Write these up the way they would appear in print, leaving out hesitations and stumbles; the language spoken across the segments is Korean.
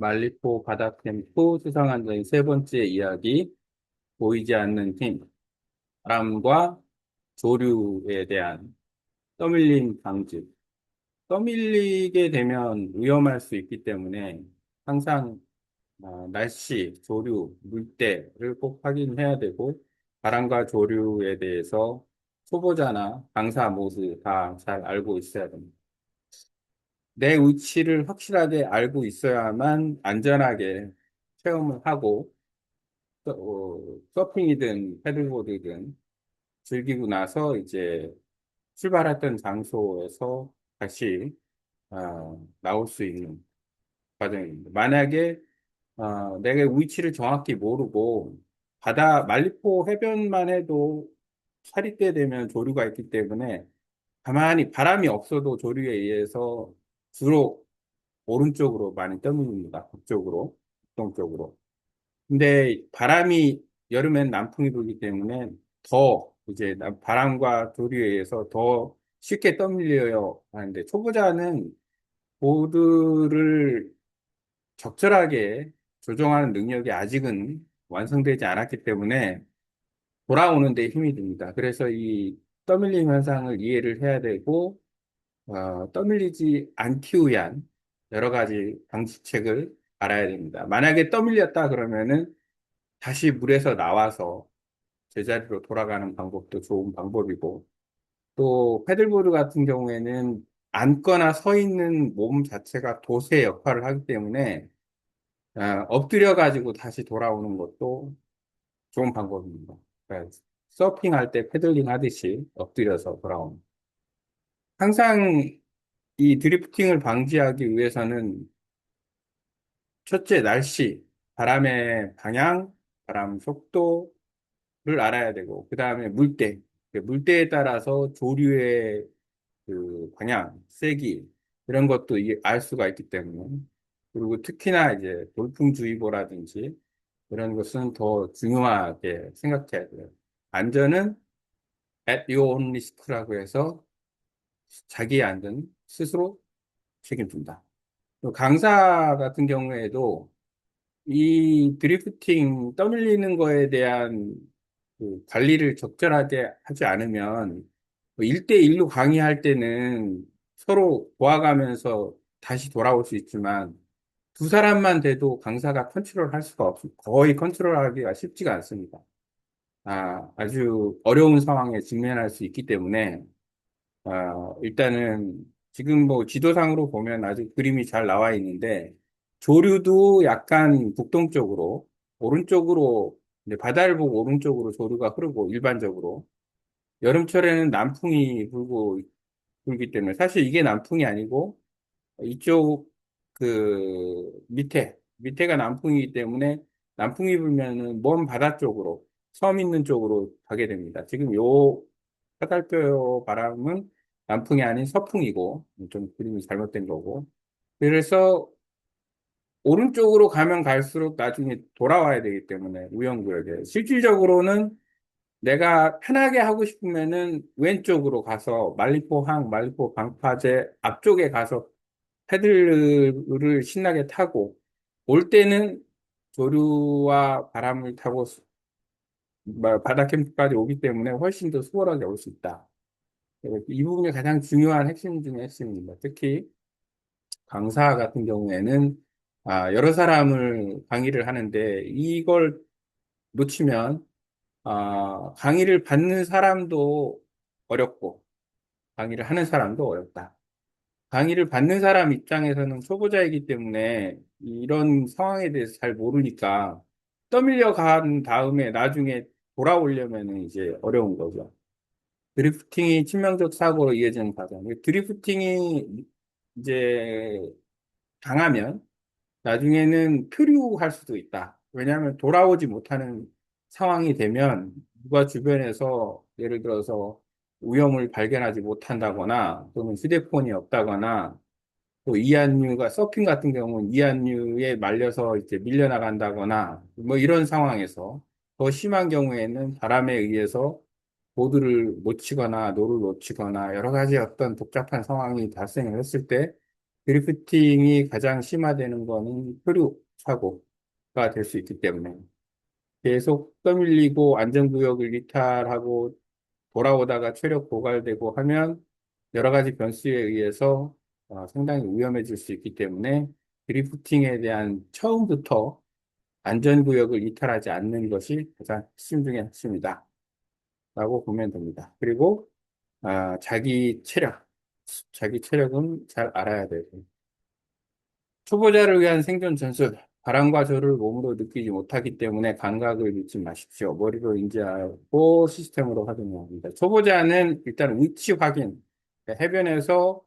말리포 바다 캠프 수상한전의 세 번째 이야기, 보이지 않는 힘, 바람과 조류에 대한 떠밀림 방지. 떠밀리게 되면 위험할 수 있기 때문에 항상 날씨, 조류, 물때를 꼭 확인해야 되고, 바람과 조류에 대해서 초보자나 강사 모두 다 잘 알고 있어야 됩니다. 내 위치를 확실하게 알고 있어야만 안전하게 체험을 하고, 서핑이든 패들보드든 즐기고 나서 이제 출발했던 장소에서 다시 나올 수 있는 과정입니다. 만약에 내가 위치를 정확히 모르고 말리포 해변만 해도 차리때 되면 조류가 있기 때문에 가만히 바람이 없어도 조류에 의해서 주로 오른쪽으로 많이 떠밀립니다. 북쪽으로, 북동쪽으로. 근데 바람이 여름엔 남풍이 불기 때문에 더 이제 바람과 조류에 의해서 더 쉽게 떠밀려요 하는데 초보자는 보드를 적절하게 조정하는 능력이 아직은 완성되지 않았기 때문에 돌아오는 데 힘이 듭니다. 그래서 이 떠밀림 현상을 이해를 해야 되고 떠밀리지 않기 위한 여러 가지 방지책을 알아야 됩니다. 만약에 떠밀렸다 그러면은 다시 물에서 나와서 제자리로 돌아가는 방법도 좋은 방법이고, 또 패들보드 같은 경우에는 앉거나 서 있는 몸 자체가 도세 역할을 하기 때문에 엎드려 가지고 다시 돌아오는 것도 좋은 방법입니다. 그러니까 서핑할 때 패들링 하듯이 엎드려서 돌아오는. 항상 이 드리프팅을 방지하기 위해서는 첫째 날씨, 바람의 방향, 바람 속도를 알아야 되고, 그 다음에 물때, 그 물때에 따라서 조류의 그 방향, 세기, 이런 것도 알 수가 있기 때문에. 그리고 특히나 이제 돌풍주의보라든지 이런 것은 더 중요하게 생각해야 돼요. 안전은 at your own risk라고 해서 자기의 안전 스스로 책임진다. 또 강사 같은 경우에도 이 드리프팅 떠밀리는 거에 대한 그 관리를 적절하게 하지 않으면 1대1로 강의할 때는 서로 도와가면서 다시 돌아올 수 있지만 두 사람만 돼도 강사가 컨트롤 할 수가 없습니다. 거의 컨트롤하기가 쉽지가 않습니다. 아주 어려운 상황에 직면할 수 있기 때문에 일단은 지금 뭐 지도상으로 보면 아주 그림이 잘 나와 있는데 조류도 약간 북동쪽으로 오른쪽으로 이제 바다를 보고 오른쪽으로 조류가 흐르고 일반적으로 여름철에는 남풍이 불기 때문에 사실 이게 남풍이 아니고 이쪽 밑에가 남풍이기 때문에 남풍이 불면은 먼 바다 쪽으로 섬 있는 쪽으로 가게 됩니다. 지금 요 화살표 바람은 남풍이 아닌 서풍이고 좀 그림이 잘못된 거고 그래서 오른쪽으로 가면 갈수록 나중에 돌아와야 되기 때문에 우연구역에 실질적으로는 내가 편하게 하고 싶으면은 왼쪽으로 가서 말리포 방파제 앞쪽에 가서 패들을 신나게 타고 올 때는 조류와 바람을 타고 바다 캠프까지 오기 때문에 훨씬 더 수월하게 올 수 있다. 이 부분이 가장 중요한 핵심 중에 핵심입니다. 특히 강사 같은 경우에는 여러 사람을 강의를 하는데 이걸 놓치면 강의를 받는 사람도 어렵고 강의를 하는 사람도 어렵다. 강의를 받는 사람 입장에서는 초보자이기 때문에 이런 상황에 대해서 잘 모르니까 떠밀려 간 다음에 나중에 돌아오려면 이제 어려운 거죠. 드리프팅이 치명적 사고로 이어지는 과정. 드리프팅이 이제 강하면 나중에는 표류할 수도 있다. 왜냐하면 돌아오지 못하는 상황이 되면 누가 주변에서 예를 들어서 위험을 발견하지 못한다거나 또는 휴대폰이 없다거나 또 이한류가 서핑 같은 경우는 이한류에 말려서 이제 밀려나간다거나 뭐 이런 상황에서 더 심한 경우에는 바람에 의해서 보드를 못 치거나 노를 못 치거나 여러 가지 어떤 복잡한 상황이 발생을 했을 때 드리프팅이 가장 심화되는 거는 표류 사고가 될 수 있기 때문에 계속 떠밀리고 안전구역을 이탈하고 돌아오다가 체력 고갈되고 하면 여러 가지 변수에 의해서 상당히 위험해질 수 있기 때문에 드리프팅에 대한 처음부터 안전구역을 이탈하지 않는 것이 가장 핵심 중에 핵심이다. 라고 보면 됩니다. 그리고 자기 체력은 잘 알아야 되고 초보자를 위한 생존 전술, 바람과 저를 몸으로 느끼지 못하기 때문에 감각을 믿지 마십시오. 머리로 인지하고 시스템으로 확인해야 합니다. 초보자는 일단 위치 확인, 그러니까 해변에서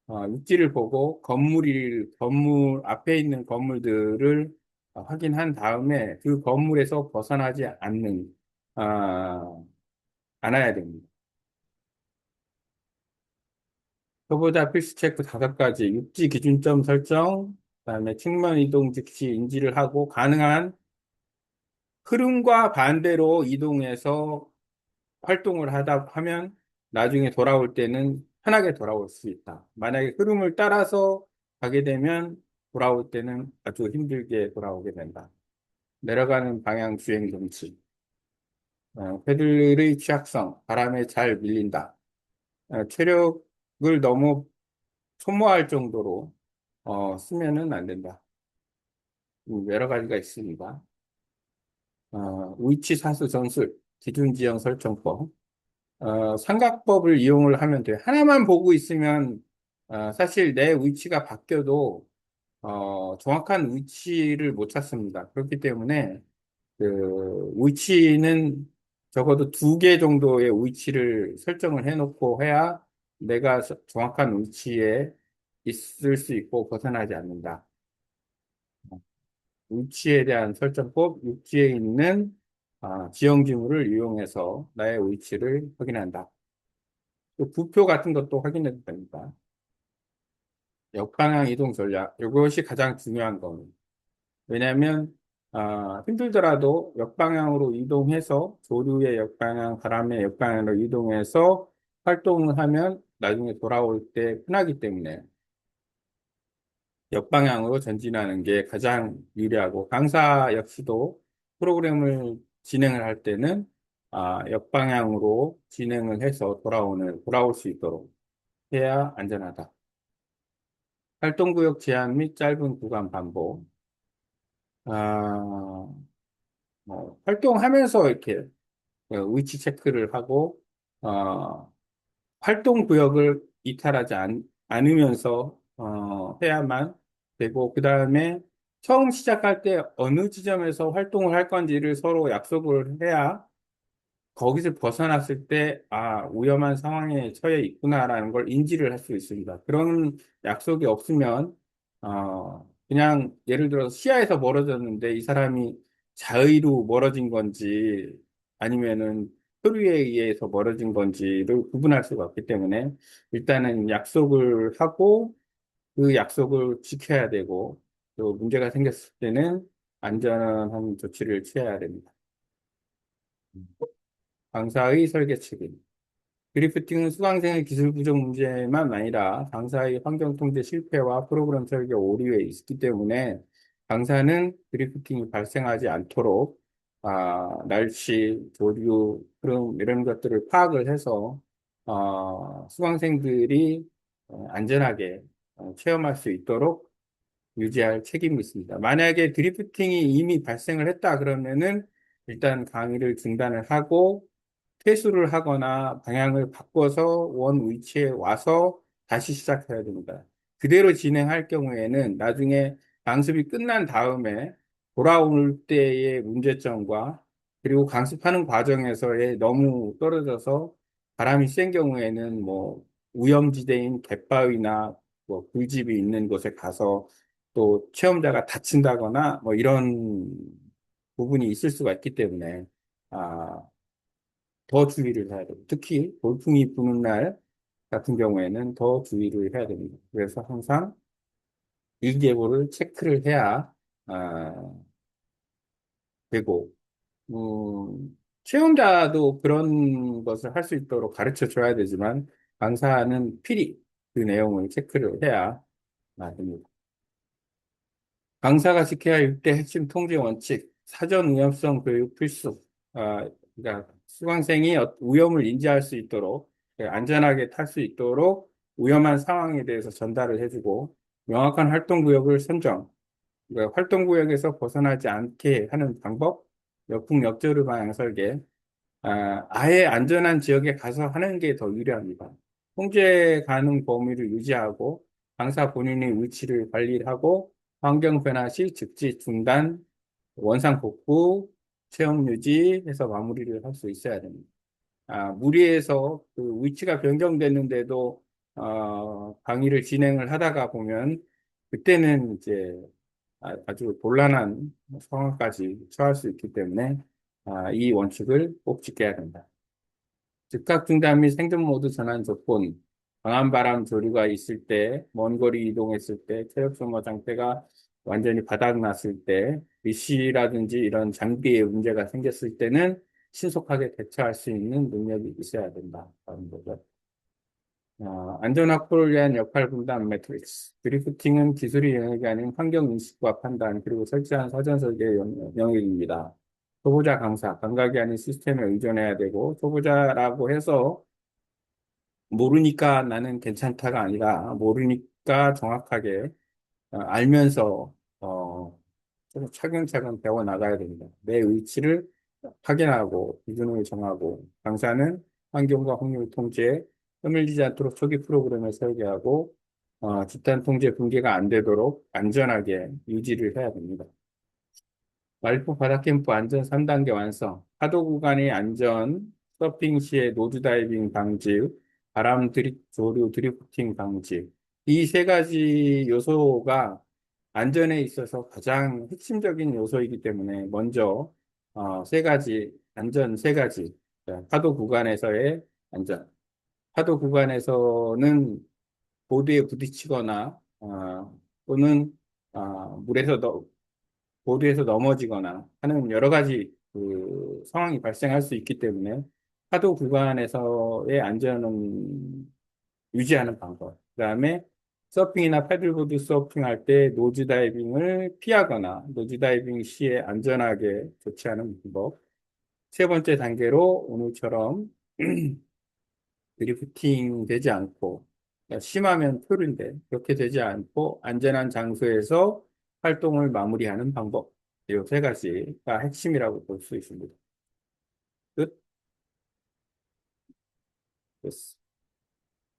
육지를 보고 건물 앞에 있는 건물들을 확인한 다음에 그 건물에서 벗어나지 아, 않아야 됩니다. 초보자 필수 체크 5가지, 육지 기준점 설정, 그다음에 측면 이동 즉시 인지를 하고 가능한 흐름과 반대로 이동해서 활동을 하다 하면 나중에 돌아올 때는 편하게 돌아올 수 있다. 만약에 흐름을 따라서 가게 되면 돌아올 때는 아주 힘들게 돌아오게 된다. 내려가는 방향 주행 경치, 패들의 취약성, 바람에 잘 밀린다. 체력을 너무 소모할 정도로 쓰면은 안 된다. 여러 가지가 있습니다. 위치 사수 전술, 기준 지형 설정법, 삼각법을 이용을 하면 돼요. 하나만 보고 있으면 사실 내 위치가 바뀌어도 정확한 위치를 못 찾습니다. 그렇기 때문에 그 위치는 적어도 2개 정도의 위치를 설정을 해놓고 해야 내가 정확한 위치에 있을 수 있고 벗어나지 않는다. 위치에 대한 설정법, 육지에 있는 지형지물을 이용해서 나의 위치를 확인한다. 또 부표 같은 것도 확인해도 됩니다. 역방향 이동 전략, 이것이 가장 중요한 겁니다. 왜냐하면 힘들더라도 역방향으로 이동해서 조류의 역방향, 바람의 역방향으로 이동해서 활동을 하면 나중에 돌아올 때 편하기 때문에 역방향으로 전진하는 게 가장 유리하고 강사 역시도 프로그램을 진행을 할 때는 역방향으로 진행을 해서 돌아올 수 있도록 해야 안전하다. 활동구역 제한 및 짧은 구간 반복. 아, 활동하면서 이렇게 위치 체크를 하고 활동 구역을 이탈하지 않으면서 해야만 되고 그 다음에 처음 시작할 때 어느 지점에서 활동을 할 건지를 서로 약속을 해야 거기서 벗어났을 때 위험한 상황에 처해 있구나라는 걸 인지를 할 수 있습니다. 그런 약속이 없으면 그냥 예를 들어서 시야에서 멀어졌는데 이 사람이 자의로 멀어진 건지 아니면은 표류에 의해서 멀어진 건지를 구분할 수가 없기 때문에 일단은 약속을 하고 그 약속을 지켜야 되고 또 문제가 생겼을 때는 안전한 조치를 취해야 됩니다. 강사의 설계 책임. 드리프팅은 수강생의 기술 부족 문제만 아니라 강사의 환경 통제 실패와 프로그램 설계 오류에 있기 때문에 강사는 드리프팅이 발생하지 않도록 날씨, 조류, 흐름 이런 것들을 파악을 해서 수강생들이 안전하게 체험할 수 있도록 유지할 책임이 있습니다. 만약에 드리프팅이 이미 발생을 했다 그러면은 일단 강의를 중단을 하고 퇴수를 하거나 방향을 바꿔서 원 위치에 와서 다시 시작해야 됩니다. 그대로 진행할 경우에는 나중에 강습이 끝난 다음에 돌아올 때의 문제점과 그리고 강습하는 과정에서의 너무 떨어져서 바람이 센 경우에는 뭐 위험지대인 갯바위나 뭐 굴집이 있는 곳에 가서 또 체험자가 다친다거나 뭐 이런 부분이 있을 수가 있기 때문에 아, 더 주의를 해야 됩니다. 특히 돌풍이 부는 날 같은 경우에는 더 주의를 해야 됩니다. 그래서 항상 일기예보를 체크를 해야 아, 되고 체험자도 그런 것을 할 수 있도록 가르쳐 줘야 되지만 강사는 필히 그 내용을 체크를 해야 됩니다. 강사가 지켜야 할 6대 핵심 통제 원칙, 사전 위험성 교육 필수. 그러니까 수강생이 위험을 인지할 수 있도록, 안전하게 탈 수 있도록 위험한 상황에 대해서 전달을 해주고, 명확한 활동 구역을 선정, 그러니까 활동 구역에서 벗어나지 않게 하는 방법, 역풍역조르 방향 설계, 아예 안전한 지역에 가서 하는 게 더 유리합니다. 통제 가능 범위를 유지하고 강사 본인의 위치를 관리하고 환경 변화 시 즉시 중단, 원상 복구, 체험 유지해서 마무리를 할 수 있어야 됩니다. 무리해서 그 위치가 변경됐는데도 강의를 진행을 하다가 보면 그때는 이제 아주 곤란한 상황까지 처할 수 있기 때문에 이 원칙을 꼭 지켜야 된다. 즉각 중단 및 생존 모드 전환 조건, 강한 바람 조류가 있을 때, 먼 거리 이동했을 때, 체력 소모 상태가 완전히 바닥났을 때, 미시라든지 이런 장비에 문제가 생겼을 때는 신속하게 대처할 수 있는 능력이 있어야 된다. 라는 거죠. 안전 확보를 위한 역할 분담 매트릭스. 드리프팅은 기술의 영역이 아닌 환경 인식과 판단, 그리고 설치한 사전 설계의 영역입니다. 초보자 강사, 감각이 아닌 시스템에 의존해야 되고, 초보자라고 해서 모르니까 나는 괜찮다가 아니라, 모르니까 정확하게 알면서, 좀 차근차근 배워 나가야 됩니다. 내 위치를 확인하고, 기준을 정하고, 강사는 환경과 확률 통제, 흐물리지 않도록 초기 프로그램을 설계하고, 집단 통제 붕괴가 안 되도록 안전하게 유지를 해야 됩니다. 말포 바닷캠프 안전 3단계 완성. 파도 구간의 안전, 서핑 시에 노즈 다이빙 방지, 바람 드립, 조류 드리프팅 방지. 이 세 가지 요소가 안전에 있어서 가장 핵심적인 요소이기 때문에 먼저 세 가지, 안전 세 가지. 자, 파도 구간에서의 안전. 파도 구간에서는 보드에 부딪히거나 또는 물에서 보드에서 넘어지거나 하는 여러 가지 그 상황이 발생할 수 있기 때문에 파도 구간에서의 안전은 유지하는 방법. 그다음에 서핑이나 패들보드 서핑할 때 노즈 다이빙을 피하거나 노즈 다이빙 시에 안전하게 조치하는 방법. 세 번째 단계로 오늘처럼 드리프팅 되지 않고 그러니까 심하면 표류인데 그렇게 되지 않고 안전한 장소에서 활동을 마무리하는 방법. 이 세 가지가 핵심이라고 볼 수 있습니다. 끝. 됐어.